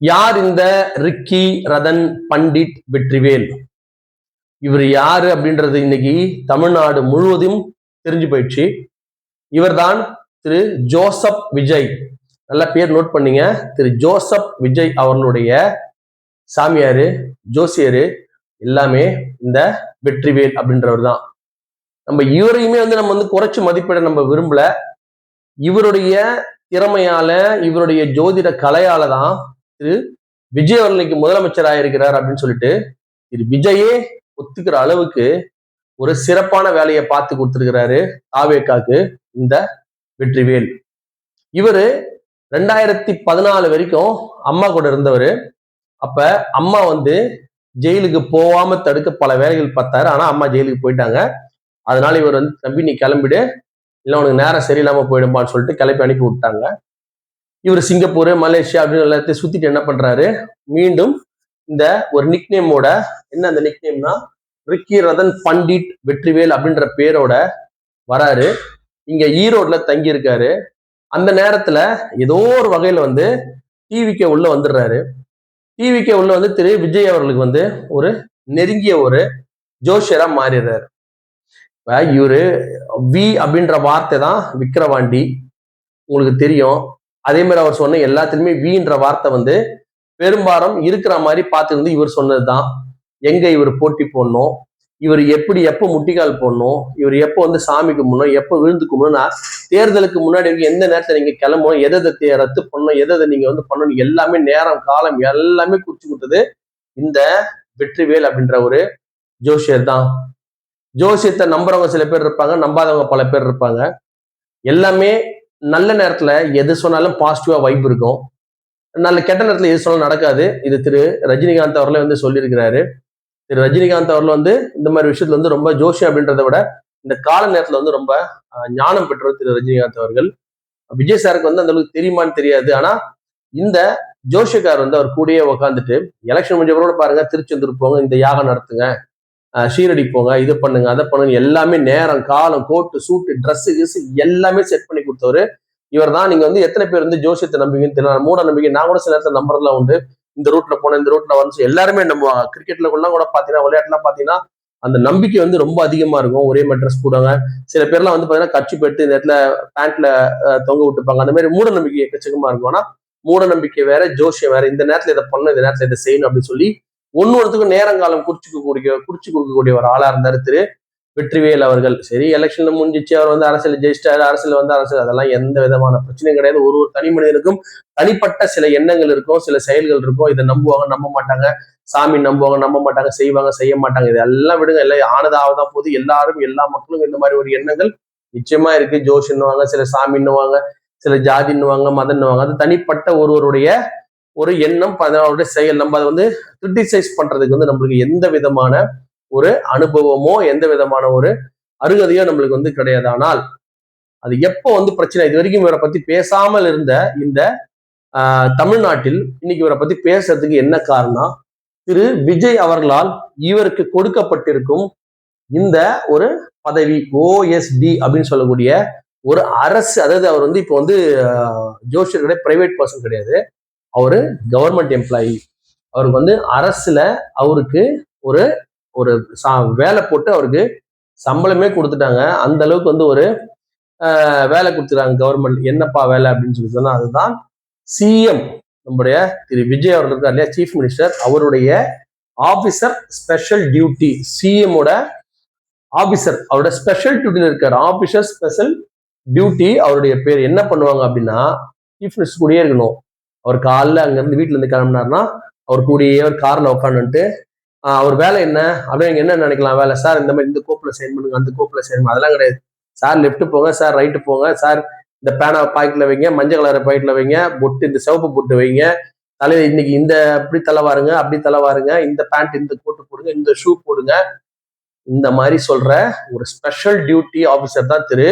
யார் இந்த ரிக்கி ரதன் பண்டிட் வெற்றிவேல்? இவர் யாரு அப்படின்றது இன்னைக்கு தமிழ்நாடு முழுவதும் தெரிஞ்சு போயிடுச்சு. இவர்தான் திரு ஜோசப் விஜய். நல்ல பேர் நோட் பண்ணீங்க. திரு ஜோசப் விஜய் அவர்களுடைய சாமியாரு, ஜோசியரு எல்லாமே இந்த வெற்றிவேல் அப்படின்றவர் தான். நம்ம இவரையுமே நம்ம குறைச்சு மதிப்பிட நம்ம விரும்பல. இவருடைய திறமையால, இவருடைய ஜோதிட கலையால தான் திரு விஜய் அவர்கள் இன்னைக்கு முதலமைச்சராக இருக்கிறார் அப்படின்னு சொல்லிட்டு திரு விஜயே ஒத்துக்கிற அளவுக்கு ஒரு சிறப்பான வேலையை பார்த்து கொடுத்திருக்கிறாரு தாவேக்காக்கு இந்த வெற்றிவேல். இவரு 2014 வரைக்கும் அம்மா கூட இருந்தவர். அப்ப அம்மா ஜெயிலுக்கு போகாம தடுக்க பல வேலைகள் பார்த்தாரு. ஆனா அம்மா ஜெயிலுக்கு போயிட்டாங்க. அதனால இவர் தம்பி நீ கிளம்பிடு, இல்லை உனக்கு நேரம் சரியில்லாம போயிடுமான்னு சொல்லிட்டு கிளப்பி அனுப்பி விட்டாங்க. இவர் சிங்கப்பூர், மலேசியா அப்படின்னு எல்லாத்தையும் சுத்திட்டு என்ன பண்றாரு, மீண்டும் இந்த ஒரு நிக்நேமோட, என்ன அந்த நிக்நேம்னா ரிக்கி ரதன் பண்டிட் வெற்றிவேல் அப்படின்ற பேரோட வராரு. இங்க ஈரோட்ல தங்கி இருக்காரு. அந்த நேரத்துல ஏதோ ஒரு வகையில டிவிக்கு உள்ள வந்துடுறாரு. டிவிக்கு உள்ள திரு விஜய் அவர்களுக்கு ஒரு நெருங்கிய ஒரு ஜோஷியரா மாறிடுறாரு. இவரு வி அப்படின்ற வார்த்தை தான் விக்கிரவாண்டி, உங்களுக்கு தெரியும். அதே மாதிரி அவர் சொன்ன எல்லாத்துலயுமே வீன்ற வார்த்தை பெரும்பாலும் இருக்கிற மாதிரி பார்த்து இவர் சொன்னதுதான். எங்க இவர் போட்டி போடணும், இவர் எப்படி எப்ப முட்டிக்கால் போடணும், இவர் எப்போ சாமி கும்பிடணும், எப்போ விழுந்து கும்பிடணும்னா தேர்தலுக்கு முன்னாடி எந்த நேரத்தை நீங்க கிளம்பணும், எதை ரத்து பண்ணணும், எதை நீங்க பண்ணணும், எல்லாமே நேரம் காலம் எல்லாமே குறிச்சு கொடுத்தது இந்த வெற்றிவேல் அப்படின்ற ஒரு ஜோசியர் தான். ஜோசியத்தை நம்புறவங்க சில பேர் இருப்பாங்க, நம்பாதவங்க பல பேர் இருப்பாங்க. எல்லாமே நல்ல நேரத்துல எது சொன்னாலும் பாசிட்டிவா வைப் இருக்கும், நல்ல கெட்ட நேரத்துல எது சொன்னாலும் நடக்காது. இது திரு ரஜினிகாந்த் அவர்களே சொல்லியிருக்கிறாரு. திரு ரஜினிகாந்த் அவர்கள் இந்த மாதிரி விஷயத்துல ரொம்ப ஜோஷியம் அப்படின்றத விட இந்த கால நேரத்துல ரொம்ப ஞானம் பெற்றவர் திரு ரஜினிகாந்த் அவர்கள். விஜய் சாருக்கு அந்த அளவுக்கு தெரியுமான்னு தெரியாது. ஆனா இந்த ஜோஷியக்கார் அவர் கூடயே உட்காந்துட்டு எலெக்ஷன் முடிஞ்சவரோட பாருங்க, திருச்செந்தூர் போங்க, இந்த யாகம் நடத்துங்க, ஷீரடி போங்க, இது பண்ணுங்க, அதை பண்ணுங்க, எல்லாமே நேரம் காலம் கோட்டு சூட்டு ட்ரெஸ் கிஸ் எல்லாமே செட் பண்ணி கொடுத்தவரு இவர் தான். நீங்க எத்தனை பேர் ஜோசியத்தை நம்பிங்கன்னு தெரியல. மூட நம்பிக்கை நான் கூட சில நேரத்தை நம்புறதுலாம் உண்டு. இந்த ரூட்ல போன, இந்த ரூட்ல எல்லாருமே நம்புவாங்க. கிரிக்கெட்ல கூட பாத்தீங்கன்னா, விளையாட்டுலாம் பாத்தீங்கன்னா அந்த நம்பிக்கை ரொம்ப அதிகமா இருக்கும். ஒரே மாதிரி ட்ரெஸ் போடுவாங்க. சில பேர்லாம் பாத்தீங்கன்னா கட்சி போயிட்டு இந்த இடத்துல பேண்ட்ல தொங்க விட்டுப்பாங்க. அந்த மாதிரி மூட நம்பிக்கை எக்கச்சக்கமா இருக்கும். ஆனா மூட நம்பிக்கை வேற, ஜோசியம் வேற. இந்த நேரத்துல இதை பண்ணணும், இந்த நேரத்துல இதை செய்யணும் அப்படின்னு சொல்லி ஒன்னொருத்துக்கும் நேரங்காலம் குறிச்சு கொடுக்கக்கூடிய ஒரு ஆளா இருந்தாரு திரு வெற்றிவேல் அவர்கள். சரி, எலெக்ஷன்ல முடிஞ்சிச்சு, அவர் அரசியல் ஜெயிச்சிட்டாரு, அரசியல் அதெல்லாம் எந்த விதமான பிரச்சனையும் கிடையாது. ஒரு தனி மனிதனுக்கும் தனிப்பட்ட சில எண்ணங்கள் இருக்கும், சில செயல்கள் இருக்கும். இதை நம்புவாங்க, நம்ப மாட்டாங்க. சாமி நம்புவாங்க, நம்ப மாட்டாங்க. செய்வாங்க, செய்ய மாட்டாங்க. இதெல்லாம் விடுங்க. எல்லாம் ஆனதாவதான் போது. எல்லாரும், எல்லா மக்களும் இந்த மாதிரி ஒரு எண்ணங்கள் நிச்சயமா இருக்கு. ஜோஷின்னுவாங்க, சில சாமின்னுவாங்க, சில ஜாதின்னுவாங்க, மதன்னுவாங்க. அது தனிப்பட்ட ஒருவருடைய ஒரு எண்ணம், அவருடைய செயல். நம்ம அதை கிரிட்டிசைஸ் பண்றதுக்கு நம்மளுக்கு எந்த விதமான ஒரு அனுபவமோ எந்த விதமான ஒரு அருகதையோ நம்மளுக்கு கிடையாது. ஆனால் அது எப்போ பிரச்சனை, இது வரைக்கும் இவரை பத்தி பேசாமல் இருந்த இந்த தமிழ்நாட்டில் இன்னைக்கு இவரை பத்தி பேசுறதுக்கு என்ன காரணம், திரு விஜய் அவர்களால் இவருக்கு கொடுக்கப்பட்டிருக்கும் இந்த ஒரு பதவி ஓஎஸ்டி அப்படின்னு சொல்லக்கூடிய ஒரு அரசு, அதாவது அவர் இப்போ ஜோஷியர் கிடையாது, பிரைவேட் பர்சன் கிடையாது, அவரு கவர்மெண்ட் எம்ப்ளாயி. அவருக்கு அரசுல அவருக்கு ஒரு ஒரு வேலை போட்டு அவருக்கு சம்பளமே கொடுத்துட்டாங்க. அந்த அளவுக்கு ஒரு வேலை கொடுத்துட்டாங்க கவர்மெண்ட். என்னப்பா வேலை அப்படின்னு சொல்லி சொன்னா அதுதான் சிஎம், நம்முடைய திரு விஜய் அவர்கள் இருக்கார் இல்லையா, சீஃப் மினிஸ்டர், அவருடைய ஆபீசர் ஸ்பெஷல் டியூட்டி. சிஎம்மோட ஆபீசர், அவருடைய ஸ்பெஷல் டியூட்டில இருக்காரு. ஆபீசர் ஸ்பெஷல் டியூட்டி அவருடைய பேர். என்ன பண்ணுவாங்க அப்படின்னா, சீஃப் மினிஸ்டர் கூடயே இருக்கணும். அவர் காலைல அங்க இருந்து வீட்டுல இருந்து கிளம்பினார்னா அவர் கூடயே ஒரு கார்ல உட்காந்துட்டு அவர் வேலை என்ன அப்படின்னு என்ன நினைக்கலாம், வேலை சார் இந்த மாதிரி இந்த கோப்புல சைன் பண்ணுங்க, அந்த கோப்புல சைன் பண்ணுங்க, அதெல்லாம் கிடையாது. சார் லெஃப்ட் போங்க, சார் ரைட்டு போங்க, சார் இந்த பேனா பாக்கெட்ல வைங்க, மஞ்சள் கலர் பாக்கெட்ல வைங்க, பொட்டு இந்த சிவப்பு பொட்டு வைங்க, தலையில இன்னைக்கு இந்த அப்படி தலை வாருங்க, அப்படி தலை வாருங்க, இந்த பேண்ட் இந்த கோட்டு போடுங்க, இந்த ஷூ போடுங்க, இந்த மாதிரி சொல்ற ஒரு ஸ்பெஷல் டியூட்டி ஆபீசர் தான் திரு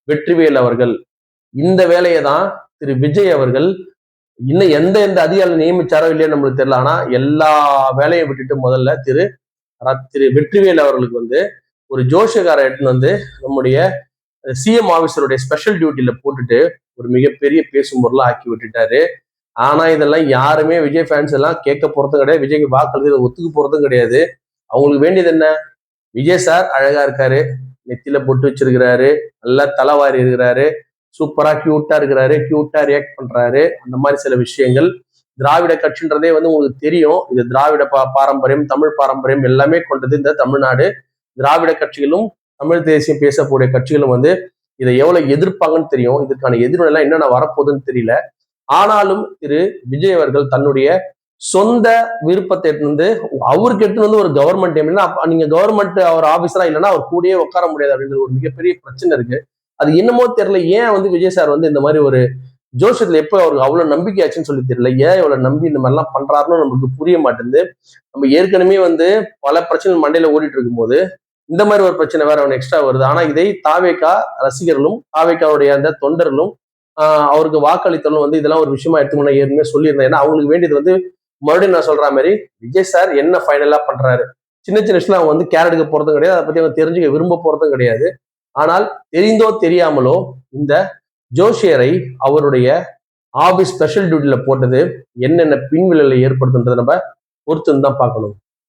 வெற்றிவேல் அவர்கள். இந்த வேலையை தான் திரு விஜய் அவர்கள் இன்னும் எந்த அதிகாரிகள் நியமிச்சாரோ இல்லையோ நம்மளுக்கு தெரியல. ஆனா எல்லா வேலையை விட்டுட்டு முதல்ல திரு வெற்றிவேல் அவர்களுக்கு ஒரு ஜோஷியக்கார எடுத்துன்னு நம்முடைய சிஎம் ஆபீசருடைய ஸ்பெஷல் டியூட்டியில போட்டுட்டு ஒரு மிகப்பெரிய பேசும் பொருளா ஆக்கி விட்டுட்டாரு. ஆனா இதெல்லாம் யாருமே விஜய் ஃபேன்ஸ் எல்லாம் கேட்க போறதும் கிடையாது, விஜய்க்கு வாக்களித்து ஒத்துக்க போறதும் கிடையாது. அவங்களுக்கு வேண்டியது என்ன? விஜய் சார் அழகா இருக்காரு, நெத்தியில பொட்டு வச்சிருக்கிறாரு, நல்லா தலைவாரி இருக்கிறாரு, சூப்பரா கியூட்டா இருக்கிறாரு, கியூட்டா ரியாக்ட் பண்றாரு, அந்த மாதிரி சில விஷயங்கள். திராவிட கட்சின்றதே வந்து உங்களுக்கு தெரியும், இது திராவிட பாரம்பரியம், தமிழ் பாரம்பரியம் எல்லாமே கொண்டது இந்த தமிழ்நாடு. திராவிட கட்சிகளும் தமிழ் தேசியம் பேசக்கூடிய கட்சிகளும் வந்து இதை எவ்வளவு எதிர்ப்பாங்கன்னு தெரியும். இதுக்கான எதிர்வினை என்னென்ன வரப்போகுதுன்னு தெரியல. ஆனாலும் திரு விஜய் அவர்கள் தன்னுடைய சொந்த விருப்பத்தை வந்து அவருக்கு எடுத்துன்னு வந்து ஒரு கவர்மெண்ட் எப்படின்னா, நீங்க கவர்மெண்ட் அவர் ஆபீசரா இல்லைன்னா அவர் கூடயே உட்கார முடியாது அப்படின்றது ஒரு மிகப்பெரிய பிரச்சனை இருக்கு. அது என்னமோ தெரியல, ஏன் வந்து விஜய் சார் வந்து இந்த மாதிரி ஒரு ஜோசியத்துல எப்போ அவருக்கு அவ்வளவு நம்பிக்கை ஆச்சுன்னு சொல்லி தெரியல, ஏன் இவ்வளவு நம்பி இந்த மாதிரிலாம் பண்றாருன்னு நமக்கு புரிய மாட்டேங்குது. நம்ம ஏற்கனவே வந்து பல பிரச்சனை மண்டையில ஓடிட்டு இருக்கும் போது இந்த மாதிரி ஒரு பிரச்சனை வேற அவன் எக்ஸ்ட்ரா வருது. ஆனா இதை தாவேகா ரசிகர்களும் தாவேகாவுடைய அந்த தொண்டர்களும் அவருக்கு வாக்களித்தலும் வந்து இதெல்லாம் ஒரு விஷயமா எடுத்துக்கணும் ஏற்கனவே சொல்லியிருந்தேன். ஏன்னா அவங்களுக்கு வேண்டியது வந்து மறுபடியும் நான் சொல்ற மாதிரி விஜய் சார் என்ன ஃபைனலா பண்றாரு, சின்ன சின்ன விஷயம் அவங்க வந்து கேர் எடுக்க போறதும் கிடையாது, அதை பத்தி அவங்க தெரிஞ்சுக்க விரும்ப போறதும் கிடையாது. ஆனால் தெரிந்தோ தெரியாமலோ இந்த ஜோஷியரை அவருடைய ஆபீஸ் ஸ்பெஷல் டியூட்டில போட்டது என்னென்ன பின்விளைவை ஏற்படுத்துன்றதை நம்ம பொறுத்து தான் பார்க்கணும்.